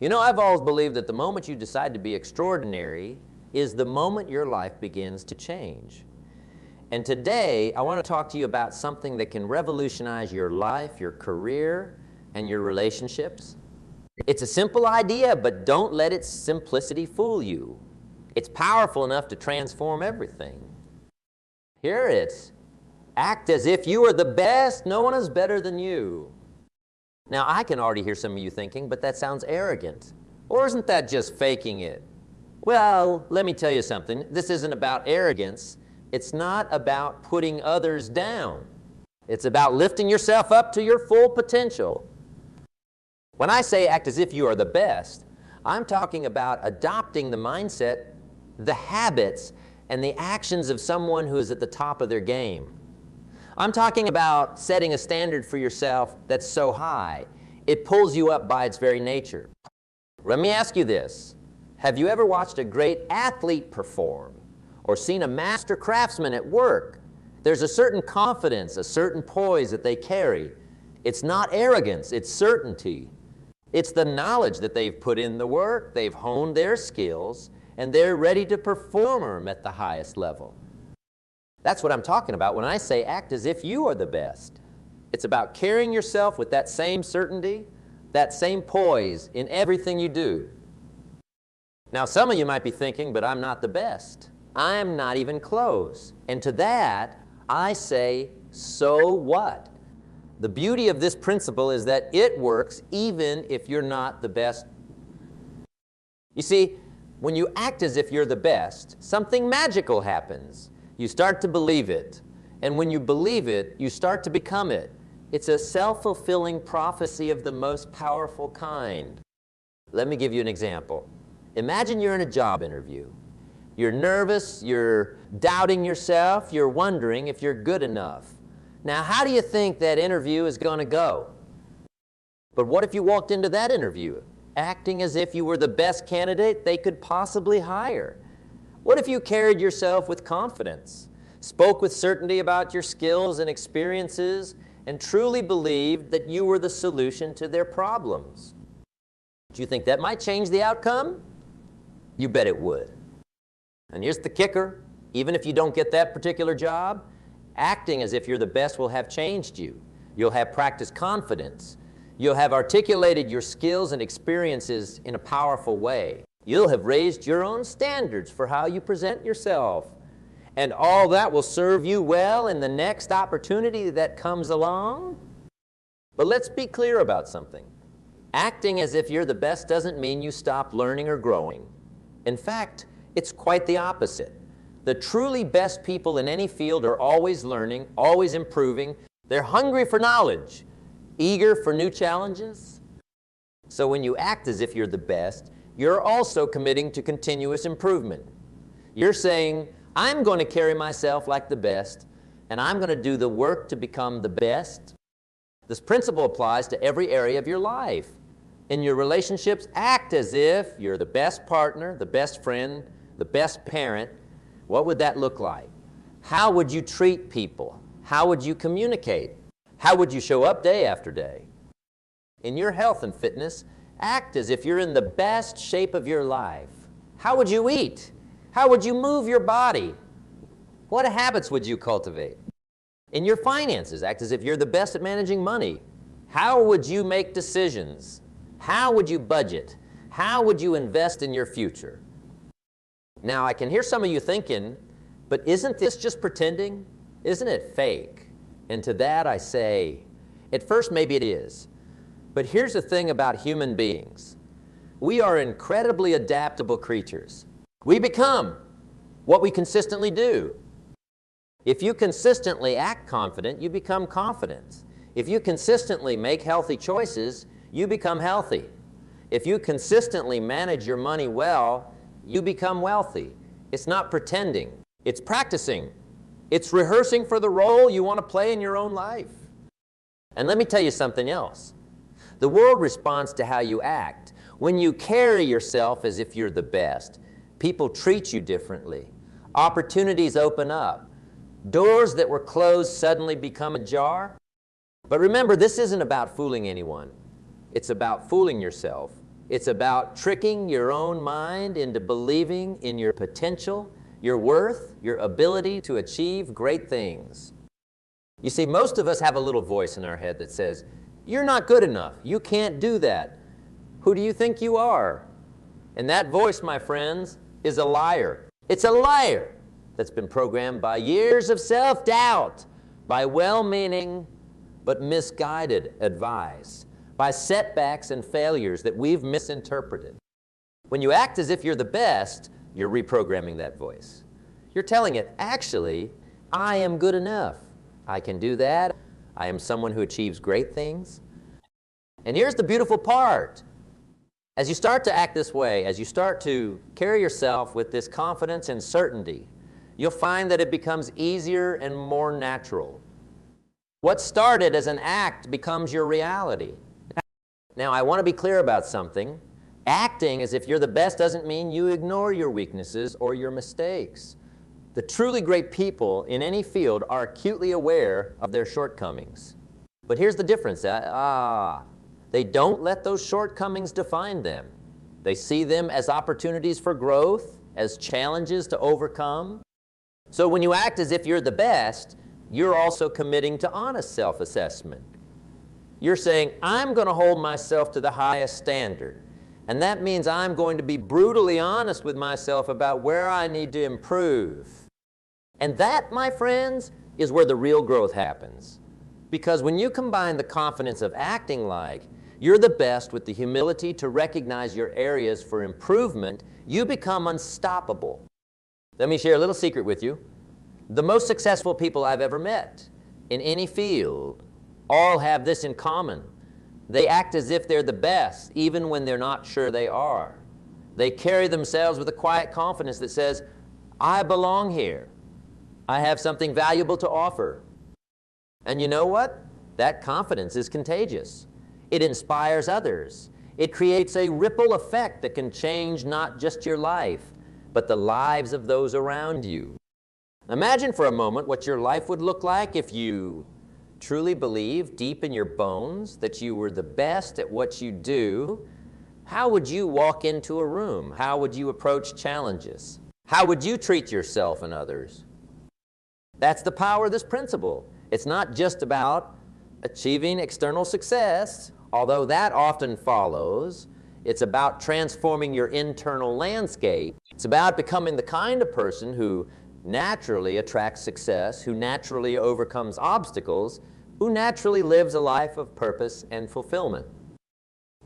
You know, I've always believed that the moment you decide to be extraordinary is the moment your life begins to change. And today, I want to talk to you about something that can revolutionize your life, your career, and your relationships. It's a simple idea, but don't let its simplicity fool you. It's powerful enough to transform everything. Here it's, act as if you are the best. No one is better than you. Now, I can already hear some of you thinking, but that sounds arrogant. Or isn't that just faking it? Well, let me tell you something. This isn't about arrogance. It's not about putting others down. It's about lifting yourself up to your full potential. When I say act as if you are the best, I'm talking about adopting the mindset, the habits, and the actions of someone who is at the top of their game. I'm talking about setting a standard for yourself that's so high, it pulls you up by its very nature. Let me ask you this. Have you ever watched a great athlete perform or seen a master craftsman at work? There's a certain confidence, a certain poise that they carry. It's not arrogance, it's certainty. It's the knowledge that they've put in the work, they've honed their skills, and they're ready to perform at the highest level. That's what I'm talking about when I say act as if you are the best. It's about carrying yourself with that same certainty, that same poise in everything you do. Now, some of you might be thinking, but I'm not the best. I'm not even close. And to that, I say, so what? The beauty of this principle is that it works even if you're not the best. You see, when you act as if you're the best, something magical happens. You start to believe it. And when you believe it, you start to become it. It's a self-fulfilling prophecy of the most powerful kind. Let me give you an example. Imagine you're in a job interview. You're nervous, you're doubting yourself, you're wondering if you're good enough. Now, how do you think that interview is going to go? But what if you walked into that interview acting as if you were the best candidate they could possibly hire? What if you carried yourself with confidence, spoke with certainty about your skills and experiences, and truly believed that you were the solution to their problems? Do you think that might change the outcome? You bet it would. And here's the kicker. Even if you don't get that particular job, acting as if you're the best will have changed you. You'll have practiced confidence. You'll have articulated your skills and experiences in a powerful way. You'll have raised your own standards for how you present yourself. And all that will serve you well in the next opportunity that comes along. But let's be clear about something. Acting as if you're the best doesn't mean you stop learning or growing. In fact, it's quite the opposite. The truly best people in any field are always learning, always improving. They're hungry for knowledge, eager for new challenges. So when you act as if you're the best, you're also committing to continuous improvement. You're saying, I'm going to carry myself like the best, and I'm going to do the work to become the best. This principle applies to every area of your life. In your relationships, act as if you're the best partner, the best friend, the best parent. What would that look like? How would you treat people? How would you communicate? How would you show up day after day? In your health and fitness, act as if you're in the best shape of your life. How would you eat? How would you move your body? What habits would you cultivate? In your finances, act as if you're the best at managing money. How would you make decisions? How would you budget? How would you invest in your future? Now, I can hear some of you thinking, but isn't this just pretending? Isn't it fake? And to that I say, at first maybe it is. But here's the thing about human beings. We are incredibly adaptable creatures. We become what we consistently do. If you consistently act confident, you become confident. If you consistently make healthy choices, you become healthy. If you consistently manage your money well, you become wealthy. It's not pretending. It's practicing. It's rehearsing for the role you want to play in your own life. And let me tell you something else. The world responds to how you act. When you carry yourself as if you're the best, people treat you differently. Opportunities open up. Doors that were closed suddenly become ajar. But remember, this isn't about fooling anyone. It's about fooling yourself. It's about tricking your own mind into believing in your potential, your worth, your ability to achieve great things. You see, most of us have a little voice in our head that says, "You're not good enough. You can't do that. Who do you think you are?" And that voice, my friends, is a liar. It's a liar that's been programmed by years of self-doubt, by well-meaning but misguided advice, by setbacks and failures that we've misinterpreted. When you act as if you're the best, you're reprogramming that voice. You're telling it, actually, I am good enough. I can do that. I am someone who achieves great things. And here's the beautiful part. As you start to act this way, as you start to carry yourself with this confidence and certainty, you'll find that it becomes easier and more natural. What started as an act becomes your reality. Now, I want to be clear about something. Acting as if you're the best doesn't mean you ignore your weaknesses or your mistakes. The truly great people in any field are acutely aware of their shortcomings. But here's the difference. They don't let those shortcomings define them. They see them as opportunities for growth, as challenges to overcome. So when you act as if you're the best, you're also committing to honest self-assessment. You're saying, I'm going to hold myself to the highest standard. And that means I'm going to be brutally honest with myself about where I need to improve. And that, my friends, is where the real growth happens. Because when you combine the confidence of acting like you're the best with the humility to recognize your areas for improvement, you become unstoppable. Let me share a little secret with you. The most successful people I've ever met in any field all have this in common. They act as if they're the best, even when they're not sure they are. They carry themselves with a quiet confidence that says, I belong here. I have something valuable to offer. And you know what? That confidence is contagious. It inspires others. It creates a ripple effect that can change not just your life, but the lives of those around you. Imagine for a moment what your life would look like if you truly believed deep in your bones that you were the best at what you do. How would you walk into a room? How would you approach challenges? How would you treat yourself and others? That's the power of this principle. It's not just about achieving external success, although that often follows. It's about transforming your internal landscape. It's about becoming the kind of person who naturally attracts success, who naturally overcomes obstacles, who naturally lives a life of purpose and fulfillment.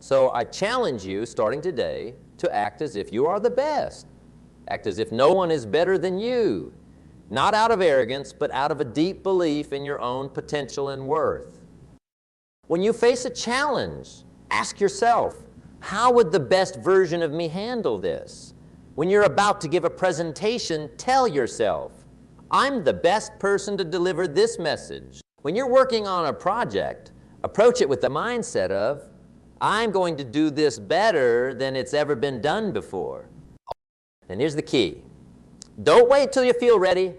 So I challenge you, starting today, to act as if you are the best. Act as if no one is better than you. Not out of arrogance, but out of a deep belief in your own potential and worth. When you face a challenge, ask yourself, how would the best version of me handle this? When you're about to give a presentation, tell yourself, I'm the best person to deliver this message. When you're working on a project, approach it with the mindset of, I'm going to do this better than it's ever been done before. And here's the key. Don't wait till you feel ready.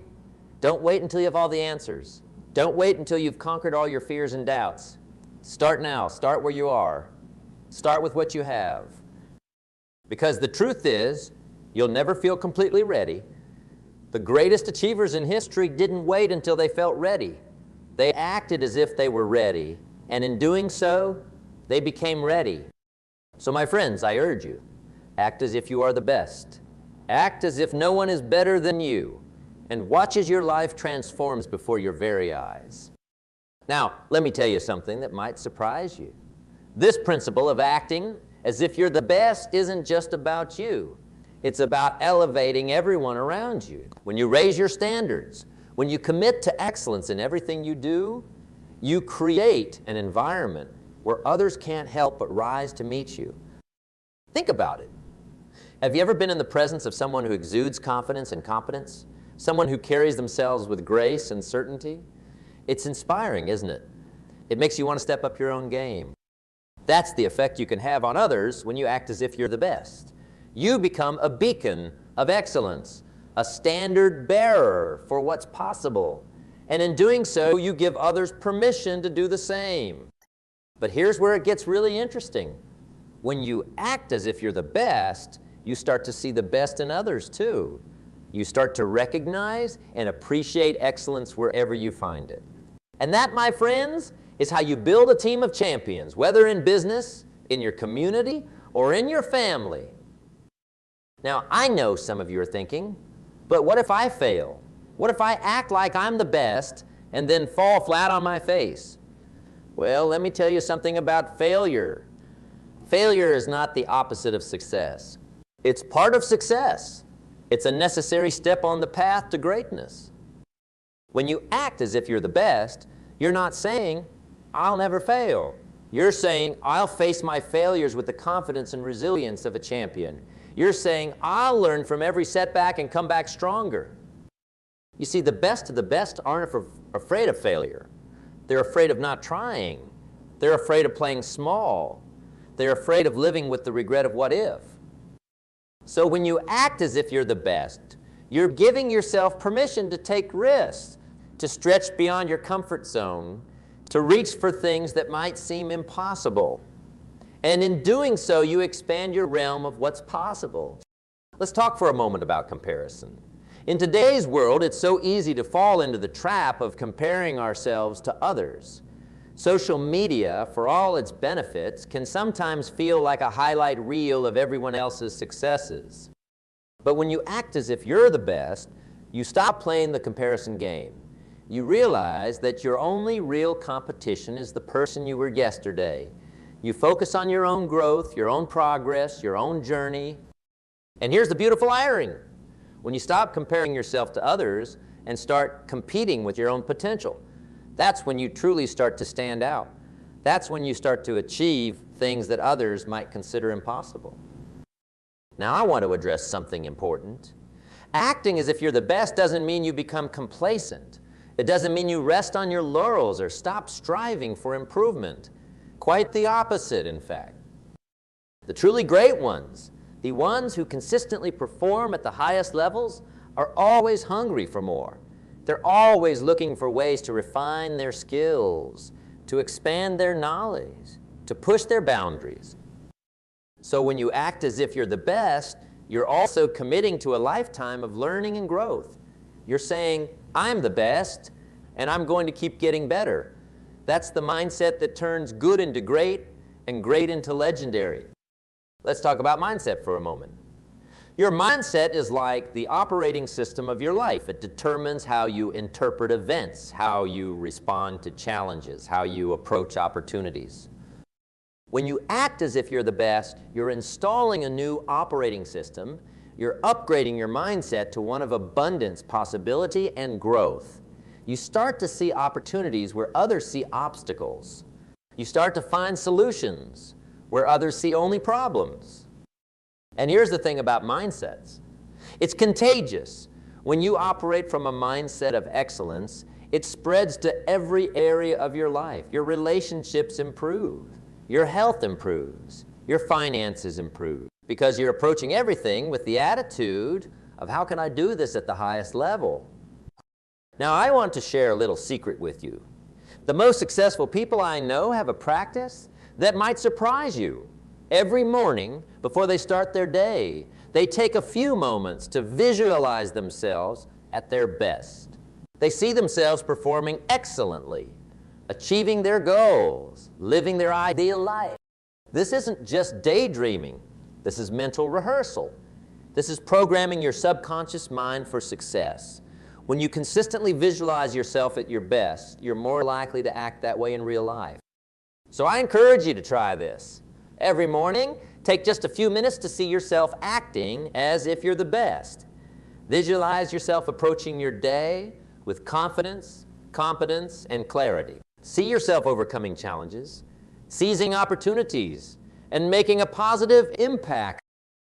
Don't wait until you have all the answers. Don't wait until you've conquered all your fears and doubts. Start now. Start where you are. Start with what you have. Because the truth is, you'll never feel completely ready. The greatest achievers in history didn't wait until they felt ready. They acted as if they were ready, and in doing so, they became ready. So my friends, I urge you, act as if you are the best. Act as if no one is better than you, and watch as your life transforms before your very eyes. Now, let me tell you something that might surprise you. This principle of acting as if you're the best isn't just about you. It's about elevating everyone around you. When you raise your standards, when you commit to excellence in everything you do, you create an environment where others can't help but rise to meet you. Think about it. Have you ever been in the presence of someone who exudes confidence and competence? Someone who carries themselves with grace and certainty? It's inspiring, isn't it? It makes you want to step up your own game. That's the effect you can have on others when you act as if you're the best. You become a beacon of excellence, a standard bearer for what's possible. And in doing so, you give others permission to do the same. But here's where it gets really interesting. When you act as if you're the best, you start to see the best in others too. You start to recognize and appreciate excellence wherever you find it. And that, my friends, is how you build a team of champions, whether in business, in your community, or in your family. Now, I know some of you are thinking, but what if I fail? What if I act like I'm the best and then fall flat on my face? Well, let me tell you something about failure. Failure is not the opposite of success. It's part of success. It's a necessary step on the path to greatness. When you act as if you're the best, you're not saying, I'll never fail. You're saying, I'll face my failures with the confidence and resilience of a champion. You're saying, I'll learn from every setback and come back stronger. You see, the best of the best aren't afraid of failure. They're afraid of not trying. They're afraid of playing small. They're afraid of living with the regret of what if. So when you act as if you're the best, you're giving yourself permission to take risks, to stretch beyond your comfort zone, to reach for things that might seem impossible. And in doing so, you expand your realm of what's possible. Let's talk for a moment about comparison. In today's world, it's so easy to fall into the trap of comparing ourselves to others. Social media, for all its benefits, can sometimes feel like a highlight reel of everyone else's successes. But when you act as if you're the best, you stop playing the comparison game. You realize that your only real competition is the person you were yesterday. You focus on your own growth, your own progress, your own journey. And here's the beautiful irony. When you stop comparing yourself to others and start competing with your own potential, that's when you truly start to stand out. That's when you start to achieve things that others might consider impossible. Now, I want to address something important. Acting as if you're the best doesn't mean you become complacent. It doesn't mean you rest on your laurels or stop striving for improvement. Quite the opposite, in fact. The truly great ones, the ones who consistently perform at the highest levels, are always hungry for more. They're always looking for ways to refine their skills, to expand their knowledge, to push their boundaries. So when you act as if you're the best, you're also committing to a lifetime of learning and growth. You're saying, I'm the best, and I'm going to keep getting better. That's the mindset that turns good into great and great into legendary. Let's talk about mindset for a moment. Your mindset is like the operating system of your life. It determines how you interpret events, how you respond to challenges, how you approach opportunities. When you act as if you're the best, you're installing a new operating system. You're upgrading your mindset to one of abundance, possibility, and growth. You start to see opportunities where others see obstacles. You start to find solutions where others see only problems. And here's the thing about mindsets. It's contagious. When you operate from a mindset of excellence, it spreads to every area of your life. Your relationships improve. Your health improves. Your finances improve. Because you're approaching everything with the attitude of, how can I do this at the highest level? Now, I want to share a little secret with you. The most successful people I know have a practice that might surprise you. Every morning, before they start their day, they take a few moments to visualize themselves at their best. They see themselves performing excellently, achieving their goals, living their ideal life. This isn't just daydreaming. This is mental rehearsal. This is programming your subconscious mind for success. When you consistently visualize yourself at your best, you're more likely to act that way in real life. So I encourage you to try this. Every morning, take just a few minutes to see yourself acting as if you're the best. Visualize yourself approaching your day with confidence, competence, and clarity. See yourself overcoming challenges, seizing opportunities, and making a positive impact.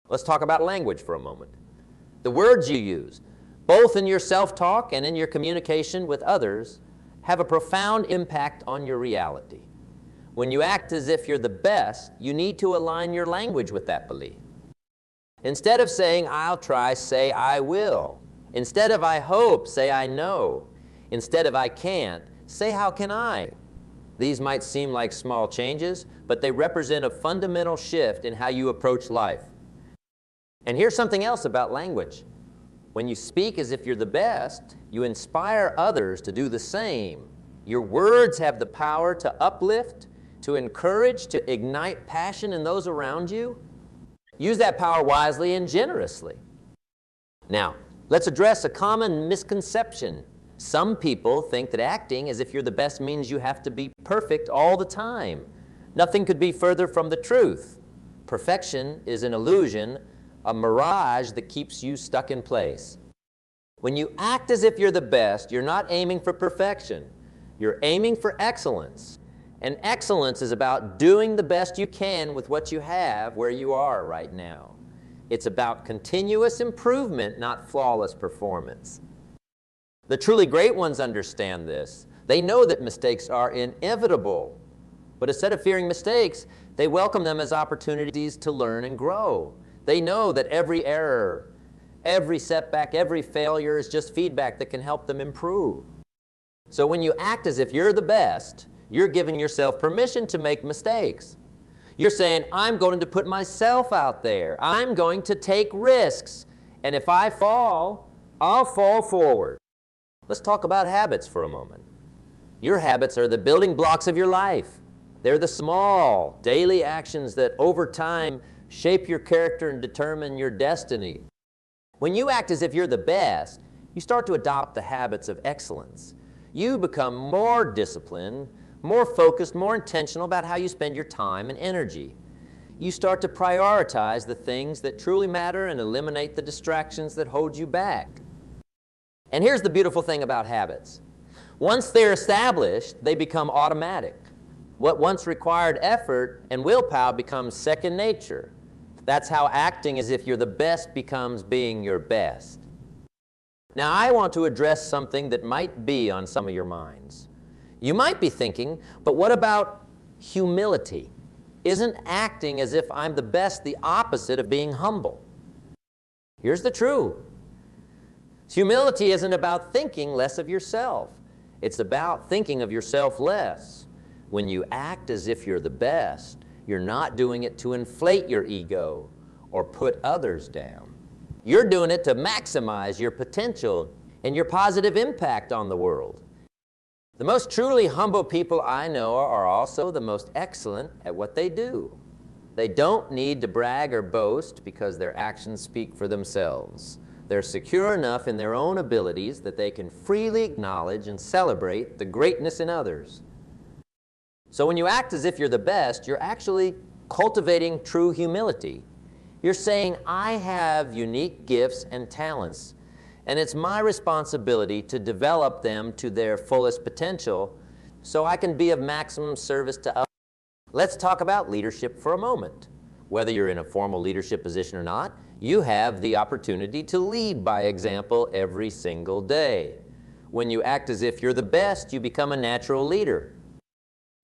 Let's talk about language for a moment. The words you use, both in your self-talk and in your communication with others, have a profound impact on your reality. When you act as if you're the best, you need to align your language with that belief. Instead of saying, I'll try, say, I will. Instead of I hope, say, I know. Instead of I can't, say, how can I? These might seem like small changes, but they represent a fundamental shift in how you approach life. And here's something else about language. When you speak as if you're the best, you inspire others to do the same. Your words have the power to uplift, to encourage, to ignite passion in those around you. Use that power wisely and generously. Now, let's address a common misconception. Some people think that acting as if you're the best means you have to be perfect all the time. Nothing could be further from the truth. Perfection is an illusion, a mirage that keeps you stuck in place. When you act as if you're the best, you're not aiming for perfection. You're aiming for excellence. And excellence is about doing the best you can with what you have where you are right now. It's about continuous improvement, not flawless performance. The truly great ones understand this. They know that mistakes are inevitable. But instead of fearing mistakes, they welcome them as opportunities to learn and grow. They know that every error, every setback, every failure is just feedback that can help them improve. So when you act as if you're the best, you're giving yourself permission to make mistakes. You're saying, I'm going to put myself out there. I'm going to take risks. And if I fall, I'll fall forward. Let's talk about habits for a moment. Your habits are the building blocks of your life. They're the small, daily actions that over time shape your character and determine your destiny. When you act as if you're the best, you start to adopt the habits of excellence. You become more disciplined, more focused, more intentional about how you spend your time and energy. You start to prioritize the things that truly matter and eliminate the distractions that hold you back. And here's the beautiful thing about habits. Once they're established, they become automatic. What once required effort and willpower becomes second nature. That's how acting as if you're the best becomes being your best. Now, I want to address something that might be on some of your minds. You might be thinking, but what about humility? Isn't acting as if I'm the best the opposite of being humble? Here's the truth. Humility isn't about thinking less of yourself. It's about thinking of yourself less. When you act as if you're the best, you're not doing it to inflate your ego or put others down. You're doing it to maximize your potential and your positive impact on the world. The most truly humble people I know are also the most excellent at what they do. They don't need to brag or boast because their actions speak for themselves. They're secure enough in their own abilities that they can freely acknowledge and celebrate the greatness in others. So when you act as if you're the best, you're actually cultivating true humility. You're saying, I have unique gifts and talents, and it's my responsibility to develop them to their fullest potential so I can be of maximum service to others. Let's talk about leadership for a moment. Whether you're in a formal leadership position or not, you have the opportunity to lead by example every single day. When you act as if you're the best, you become a natural leader.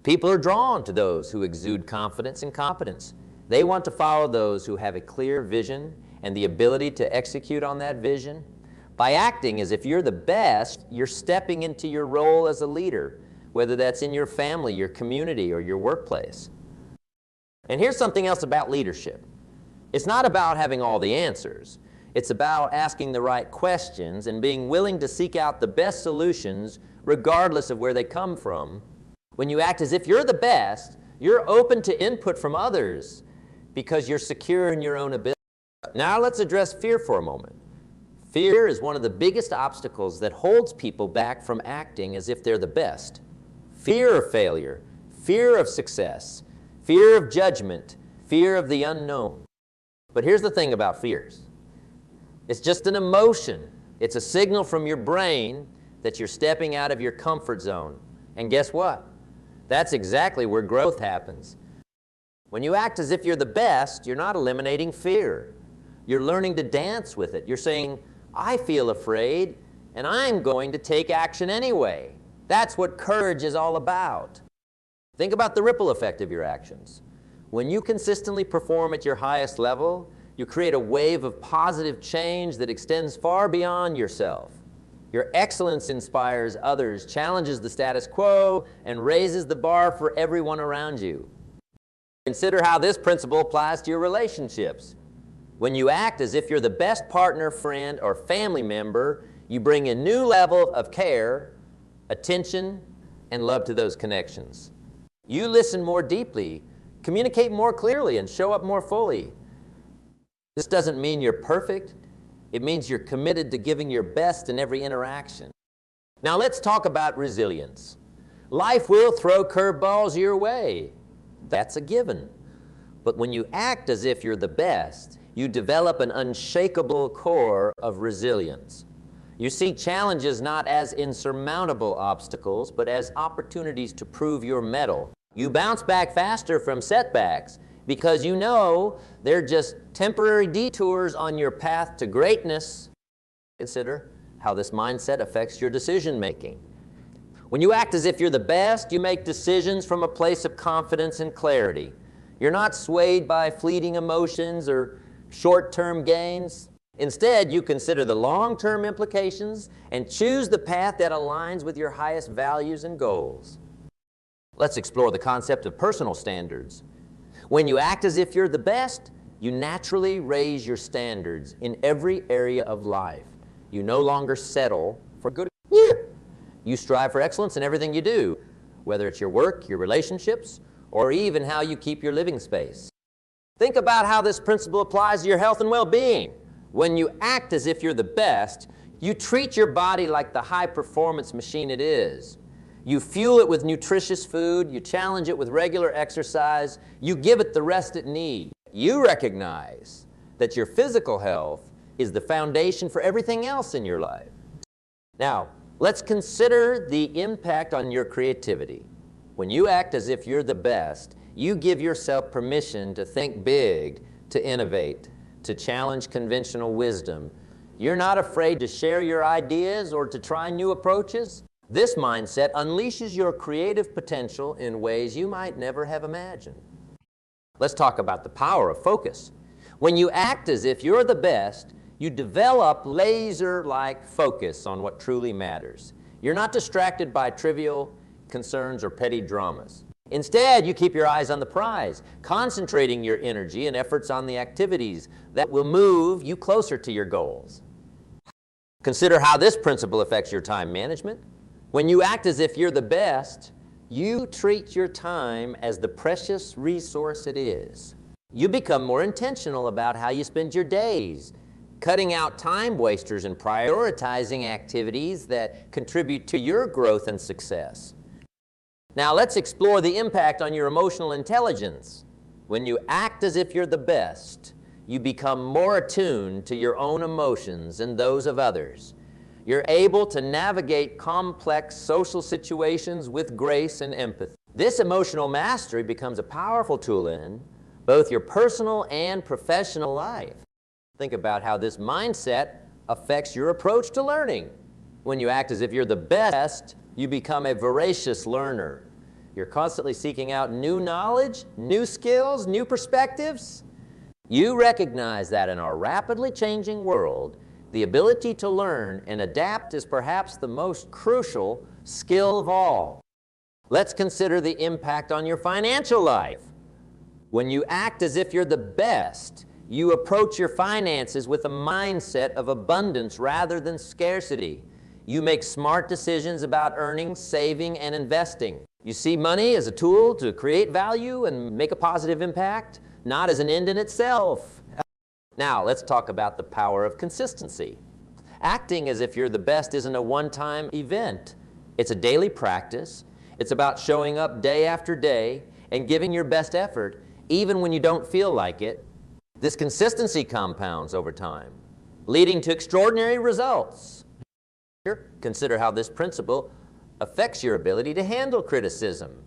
People are drawn to those who exude confidence and competence. They want to follow those who have a clear vision and the ability to execute on that vision. By acting as if you're the best, you're stepping into your role as a leader, whether that's in your family, your community, or your workplace. And here's something else about leadership. It's not about having all the answers. It's about asking the right questions and being willing to seek out the best solutions regardless of where they come from. When you act as if you're the best, you're open to input from others because you're secure in your own ability. Now let's address fear for a moment. Fear is one of the biggest obstacles that holds people back from acting as if they're the best. Fear of failure, fear of success, fear of judgment, fear of the unknown. But here's the thing about fears. It's just an emotion. It's a signal from your brain that you're stepping out of your comfort zone. And guess what? That's exactly where growth happens. When you act as if you're the best, you're not eliminating fear. You're learning to dance with it. You're saying, I feel afraid, and I'm going to take action anyway. That's what courage is all about. Think about the ripple effect of your actions. When you consistently perform at your highest level, you create a wave of positive change that extends far beyond yourself. Your excellence inspires others, challenges the status quo, and raises the bar for everyone around you. Consider how this principle applies to your relationships. When you act as if you're the best partner, friend, or family member, you bring a new level of care, attention, and love to those connections. You listen more deeply, communicate more clearly, and show up more fully. This doesn't mean you're perfect. It means you're committed to giving your best in every interaction. Now let's talk about resilience. Life will throw curveballs your way. That's a given. But when you act as if you're the best, you develop an unshakable core of resilience. You see challenges not as insurmountable obstacles, but as opportunities to prove your mettle. You bounce back faster from setbacks because you know they're just temporary detours on your path to greatness. Consider how this mindset affects your decision making. When you act as if you're the best, you make decisions from a place of confidence and clarity. You're not swayed by fleeting emotions or short-term gains. Instead, you consider the long-term implications and choose the path that aligns with your highest values and goals. Let's explore the concept of personal standards. When you act as if you're the best, you naturally raise your standards in every area of life. You no longer settle for good. You strive for excellence in everything you do, whether it's your work, your relationships, or even how you keep your living space. Think about how this principle applies to your health and well-being. When you act as if you're the best, you treat your body like the high-performance machine it is. You fuel it with nutritious food, you challenge it with regular exercise, you give it the rest it needs. You recognize that your physical health is the foundation for everything else in your life. Now, let's consider the impact on your creativity. When you act as if you're the best, you give yourself permission to think big, to innovate, to challenge conventional wisdom. You're not afraid to share your ideas or to try new approaches. This mindset unleashes your creative potential in ways you might never have imagined. Let's talk about the power of focus. When you act as if you're the best, you develop laser-like focus on what truly matters. You're not distracted by trivial concerns or petty dramas. Instead, you keep your eyes on the prize, concentrating your energy and efforts on the activities that will move you closer to your goals. Consider how this principle affects your time management. When you act as if you're the best, you treat your time as the precious resource it is. You become more intentional about how you spend your days, cutting out time wasters and prioritizing activities that contribute to your growth and success. Now let's explore the impact on your emotional intelligence. When you act as if you're the best, you become more attuned to your own emotions and those of others. You're able to navigate complex social situations with grace and empathy. This emotional mastery becomes a powerful tool in both your personal and professional life. Think about how this mindset affects your approach to learning. When you act as if you're the best, you become a voracious learner. You're constantly seeking out new knowledge, new skills, new perspectives. You recognize that in our rapidly changing world, the ability to learn and adapt is perhaps the most crucial skill of all. Let's consider the impact on your financial life. When you act as if you're the best, you approach your finances with a mindset of abundance rather than scarcity. You make smart decisions about earning, saving, and investing. You see money as a tool to create value and make a positive impact, not as an end in itself. Now, let's talk about the power of consistency. Acting as if you're the best isn't a one-time event. It's a daily practice. It's about showing up day after day and giving your best effort, even when you don't feel like it. This consistency compounds over time, leading to extraordinary results. Consider how this principle affects your ability to handle criticism.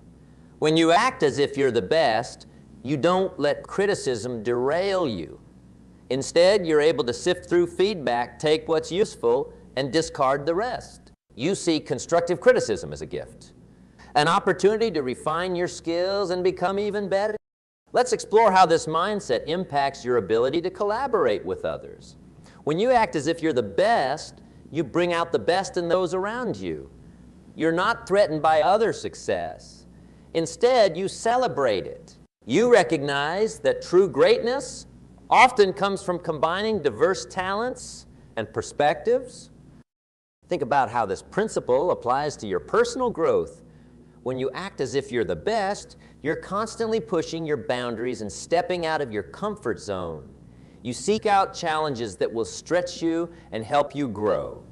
When you act as if you're the best, you don't let criticism derail you. Instead, you're able to sift through feedback, take what's useful, and discard the rest. You see constructive criticism as a gift, an opportunity to refine your skills and become even better. Let's explore how this mindset impacts your ability to collaborate with others. When you act as if you're the best, You bring out the best in those around you. You're not threatened by other success. Instead, you celebrate it. You recognize that true greatness often comes from combining diverse talents and perspectives. Think about how this principle applies to your personal growth. When you act as if you're the best, you're constantly pushing your boundaries and stepping out of your comfort zone. You seek out challenges that will stretch you and help you grow.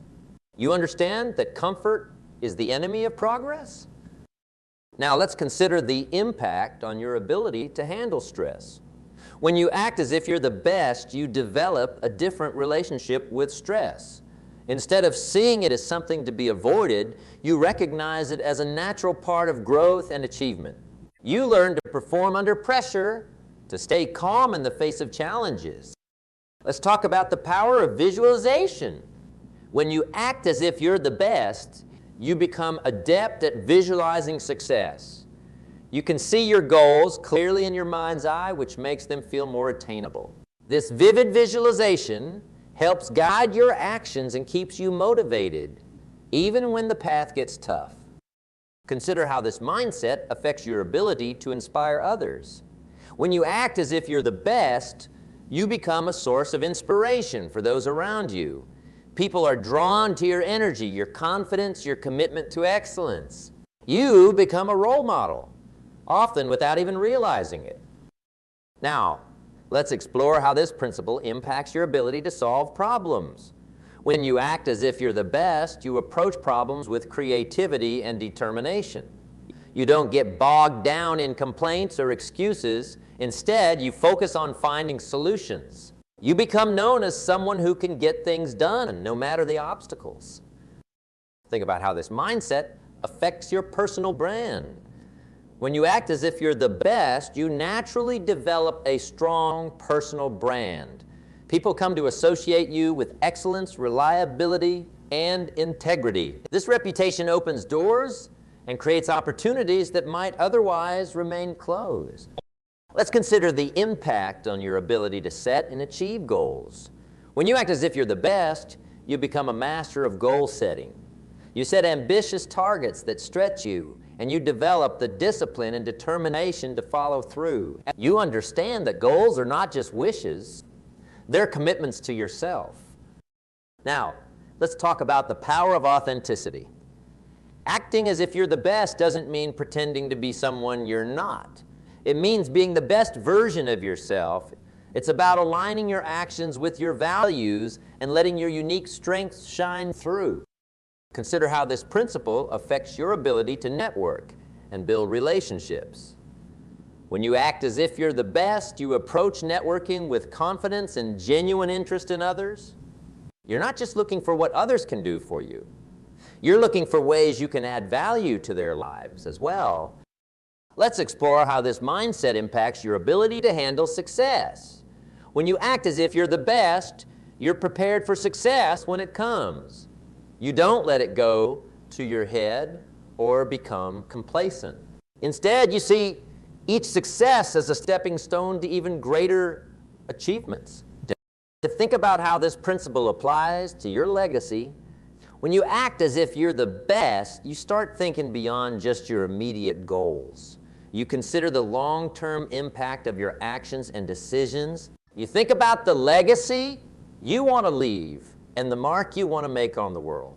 You understand that comfort is the enemy of progress? Now let's consider the impact on your ability to handle stress. When you act as if you're the best, you develop a different relationship with stress. Instead of seeing it as something to be avoided, you recognize it as a natural part of growth and achievement. You learn to perform under pressure, to stay calm in the face of challenges. Let's talk about the power of visualization. When you act as if you're the best, you become adept at visualizing success. You can see your goals clearly in your mind's eye, which makes them feel more attainable. This vivid visualization helps guide your actions and keeps you motivated, even when the path gets tough. Consider how this mindset affects your ability to inspire others. When you act as if you're the best, you become a source of inspiration for those around you. People are drawn to your energy, your confidence, your commitment to excellence. You become a role model, often without even realizing it. Now, let's explore how this principle impacts your ability to solve problems. When you act as if you're the best, you approach problems with creativity and determination. You don't get bogged down in complaints or excuses. Instead, you focus on finding solutions. You become known as someone who can get things done, no matter the obstacles. Think about how this mindset affects your personal brand. When you act as if you're the best, you naturally develop a strong personal brand. People come to associate you with excellence, reliability, and integrity. This reputation opens doors and creates opportunities that might otherwise remain closed. Let's consider the impact on your ability to set and achieve goals. When you act as if you're the best, you become a master of goal setting. You set ambitious targets that stretch you, and you develop the discipline and determination to follow through. You understand that goals are not just wishes, they're commitments to yourself. Now, let's talk about the power of authenticity. Acting as if you're the best doesn't mean pretending to be someone you're not. It means being the best version of yourself. It's about aligning your actions with your values and letting your unique strengths shine through. Consider how this principle affects your ability to network and build relationships. When you act as if you're the best, you approach networking with confidence and genuine interest in others. You're not just looking for what others can do for you. You're looking for ways you can add value to their lives as well. Let's explore how this mindset impacts your ability to handle success. When you act as if you're the best, you're prepared for success when it comes. You don't let it go to your head or become complacent. Instead, you see each success as a stepping stone to even greater achievements. To think about how this principle applies to your legacy, when you act as if you're the best, you start thinking beyond just your immediate goals. You consider the long-term impact of your actions and decisions. You think about the legacy you want to leave and the mark you want to make on the world.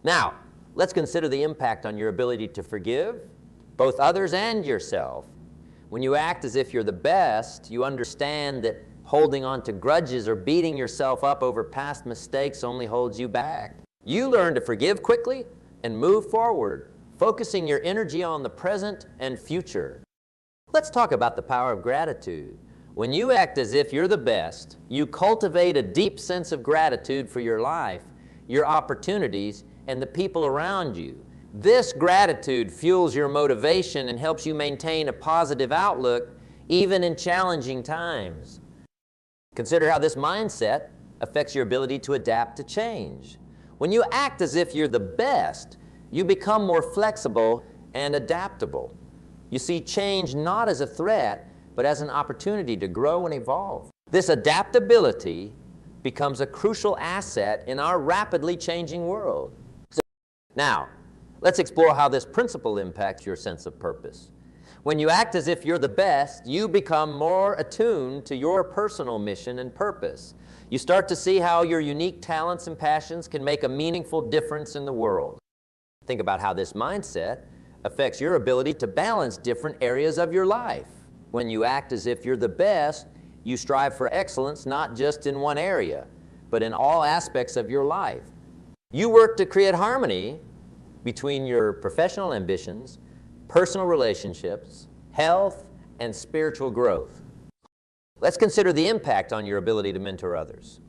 Now, let's consider the impact on your ability to forgive, both others and yourself. When you act as if you're the best, you understand that holding on to grudges or beating yourself up over past mistakes only holds you back. You learn to forgive quickly and move forward, focusing your energy on the present and future. Let's talk about the power of gratitude. When you act as if you're the best, you cultivate a deep sense of gratitude for your life, your opportunities, and the people around you. This gratitude fuels your motivation and helps you maintain a positive outlook even in challenging times. Consider how this mindset affects your ability to adapt to change. When you act as if you're the best, you become more flexible and adaptable. You see change not as a threat, but as an opportunity to grow and evolve. This adaptability becomes a crucial asset in our rapidly changing world. Now, let's explore how this principle impacts your sense of purpose. When you act as if you're the best, you become more attuned to your personal mission and purpose. You start to see how your unique talents and passions can make a meaningful difference in the world. Think about how this mindset affects your ability to balance different areas of your life. When you act as if you're the best, you strive for excellence not just in one area, but in all aspects of your life. You work to create harmony between your professional ambitions, personal relationships, health, and spiritual growth. Let's consider the impact on your ability to mentor others.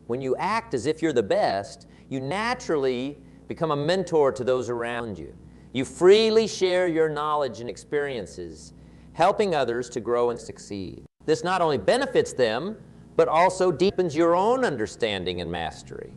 When you act as if you're the best, you naturally become a mentor to those around you. You freely share your knowledge and experiences, helping others to grow and succeed. This not only benefits them, but also deepens your own understanding and mastery.